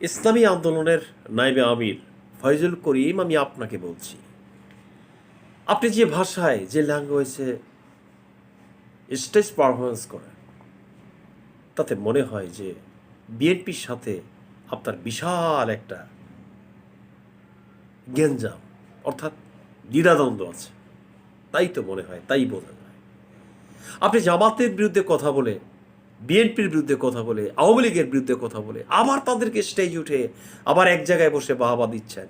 ইসলামী আন্দোলনের নায়েবে আমির ফয়জুল করিম আমি আপনাকে বলছি, আপনি যে ভাষায় যে ল্যাঙ্গুয়েজে স্টেজ পারফরমেন্স করেন তাতে মনে হয় যে বিএনপির সাথে আপনার বিশাল একটা গেঞ্জাম অর্থাৎ দ্বিধাদ্বন্দ্ব আছে। তাই তো মনে হয়, তাই বোঝা যায়। আপনি জামাতের বিরুদ্ধে কথা বলে, বিএনপির বিরুদ্ধে কথা বলে, আওয়ামী লীগের বিরুদ্ধে কথা বলে আবার তাদেরকে স্টেজ উঠে আবার এক জায়গায় বসে বাহবা দিচ্ছেন।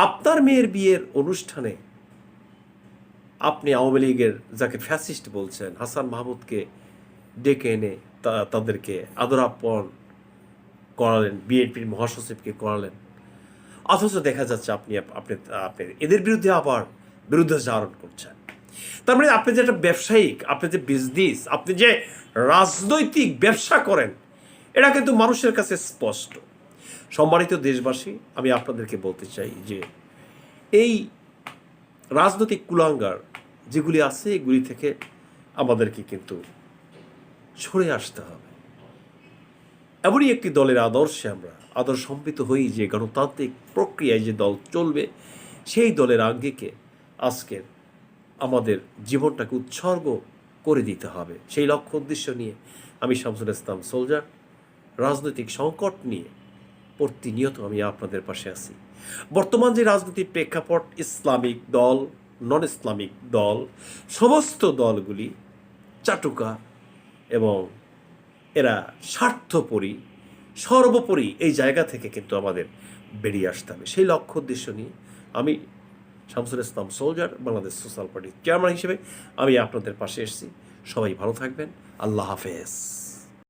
আপনার মেয়ের বিয়ের অনুষ্ঠানে আপনি আওয়ামী লীগের যাকে ফ্যাসিস্ট বলছেন হাসান মাহমুদকে ডেকে এনে তাদেরকে আদরাপ্পণ করালেন, বিএনপির মহাসচিবকে করালেন, অথচ দেখা যাচ্ছে আপনি আপনি আপনি এদের বিরুদ্ধে আবার বিরুদ্ধাচারণ করছেন। তার মানে আপনি যে একটা ব্যবসায়িক, আপনি যে বিজনেস, আপনি যে রাজনৈতিক ব্যবসা করেন, এটা কিন্তু মানুষের কাছে স্পষ্ট। সম্মানিত দেশবাসী, আমি আপনাদেরকে বলতে চাই যে এই রাজনৈতিক কুলাঙ্গার যেগুলি আছে এগুলি থেকে আমাদেরকে কিন্তু সরে আসতে হবে। এমনই একটি দলের আদর্শে আমরা আদর্শম্বিত হই যে গণতান্ত্রিক প্রক্রিয়ায় যে দল চলবে সেই দলের আঙ্গিকে আজকের আমাদের জীবনটাকে উৎসর্গ করে দিতে হবে। সেই লক্ষ্য উদ্দেশ্য নিয়ে আমি শামসুল ইসলাম সোলজার রাজনৈতিক সংকট নিয়ে প্রতিনিয়ত আমি আপনাদের পাশে আছি। বর্তমান যে রাজনৈতিক প্রেক্ষাপট, ইসলামিক দল, নন ইসলামিক দল, সমস্ত দলগুলি চাটুকার এবং এরা স্বার্থপরী। সর্বোপরি এই জায়গা থেকে কিন্তু আমাদের বেরিয়ে আসতে হবে। সেই লক্ষ্য উদ্দেশ্য নিয়ে আমি শামসুল ইসলাম সোলজার বাংলাদেশ সোশ্যাল পার্টির চেয়ারম্যান হিসেবে আমি আপনাদের পাশে এসেছি। সবাই ভালো থাকবেন। আল্লাহ হাফেজ।